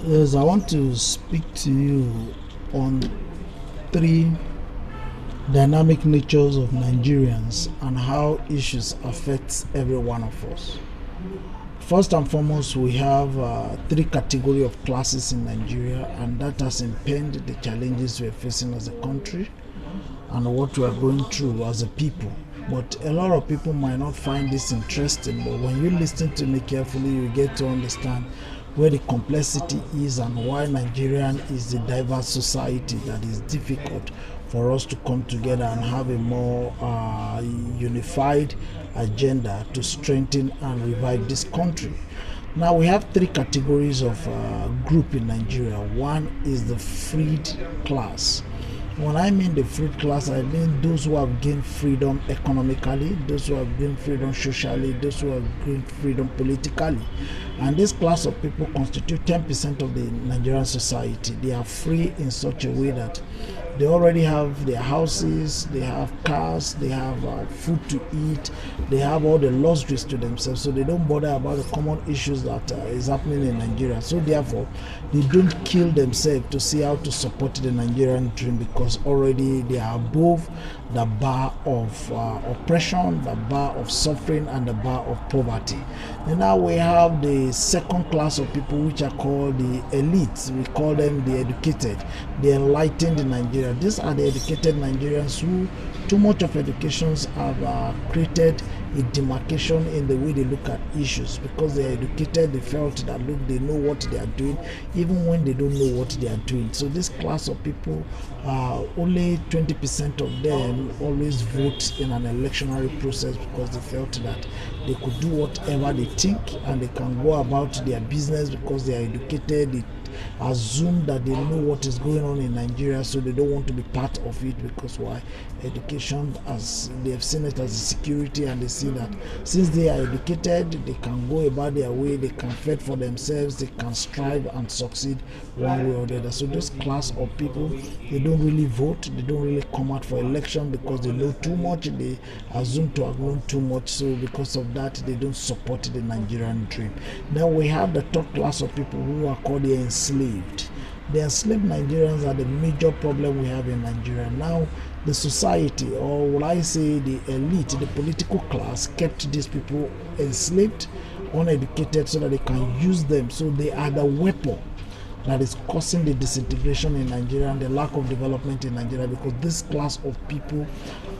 Yes, I want to speak to you on three dynamic natures of Nigerians and how issues affect every one of us. First and foremost, we have three category of classes in Nigeria, and that has impeded the challenges we're facing as a country and what we are going through as a people. But a lot of people might not find this interesting, but when you listen to me carefully, you get to understand where the complexity is and why Nigerian is a diverse society that is difficult for us to come together and have a more unified agenda to strengthen and revive this country. Now we have three categories of group in Nigeria. One is the freed class. When I mean the freed class, I mean those who have gained freedom economically, those who have gained freedom socially, those who have gained freedom politically. And this class of people constitute 10% of the Nigerian society. They are free in such a way that they already have their houses, they have cars, they have food to eat, they have all the luxuries to themselves, so they don't bother about the common issues that is happening in Nigeria. So therefore, they don't kill themselves to see how to support the Nigerian dream, because already they are above the bar of oppression, the bar of suffering, and the bar of poverty. And now we have the second class of people, which are called the elites. We call them the educated, the enlightened in Nigeria. These are the educated Nigerians who too much of educations have created a demarcation in the way they look at issues. Because they are educated, they felt that look, they know what they are doing even when they don't know what they are doing. So this class of people, only 20% of them always vote in an electionary process, because they felt that they could do whatever they think and they can go about their business because they are educated. They assume that they know what is going on in Nigeria, so they don't want to be part of it. Because why? Education, as they have seen it as a security, and they see that since they are educated, they can go about their way, they can fend for themselves, they can strive and succeed one way or the other. So this class of people, they don't really vote, they don't really come out for election because they know too much, they assume to have known too much. So because of that, they don't support the Nigerian dream. Then we have the third class of people who are called the enslaved. The enslaved Nigerians are the major problem we have in Nigeria. Now, the society, or would I say the elite, the political class, kept these people enslaved, uneducated, so that they can use them. So they are the weapon that is causing the disintegration in Nigeria and the lack of development in Nigeria, because this class of people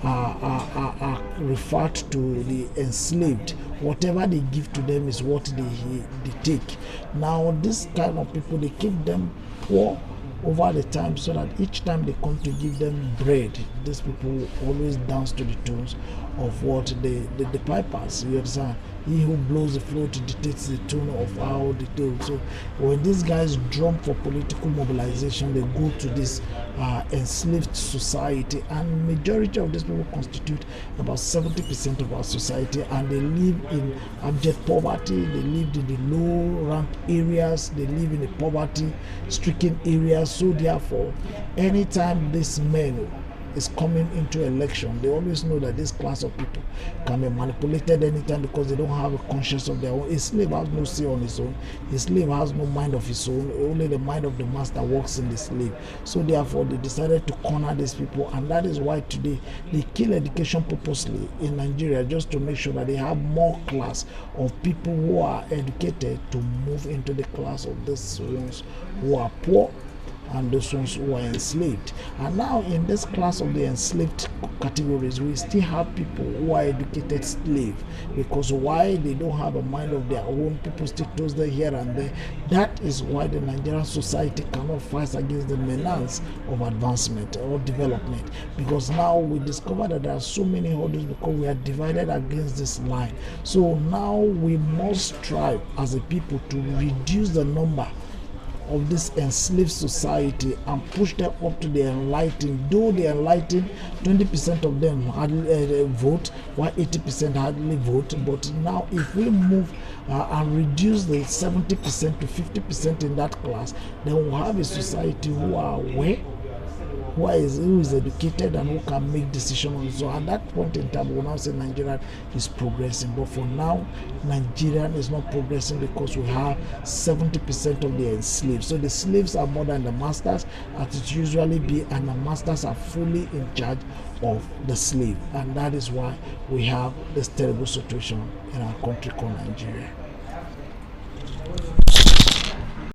are referred to the enslaved. Whatever they give to them is what they take. Now, this kind of people, they keep them poor over the time, so that each time they come to give them bread, these people always dance to the tunes of what the pipers. You understand? He who blows the float dictates the tune of how they do. So when these guys drum for political mobilization, they go to this enslaved society, and majority of these people constitute about 70% of our society, and they live in abject poverty. They live in the low rank areas, they live in the poverty stricken areas. So therefore, anytime these men is coming into election, they always know that this class of people can be manipulated anytime, because they don't have a conscience of their own. A slave has no say on his own. A slave has no mind of his own. Only the mind of the master works in the slave. So therefore, they decided to corner these people, and that is why today they kill education purposely in Nigeria, just to make sure that they have more class of people who are educated to move into the class of these ones who are poor and those ones who are enslaved. And now in this class of the enslaved categories, we still have people who are educated slaves, because why? They don't have a mind of their own. People still toast them here and there. That is why the Nigerian society cannot fight against the menace of advancement or development, because now we discover that there are so many hurdles, because we are divided against this line. So now we must strive as a people to reduce the number of this enslaved society and push them up to the enlightened. Though the enlightened, 20% of them hardly vote, while 80% hardly vote. But now if we move and reduce the 70% to 50% in that class, then we'll have a society who are aware, who is educated and who can make decisions on it. So at that point in time, we'll now say Nigeria is progressing. But for now, Nigeria is not progressing because we have 70% of the enslaved. So the slaves are more than the masters, as it usually be, and the masters are fully in charge of the slave. And that is why we have this terrible situation in our country called Nigeria.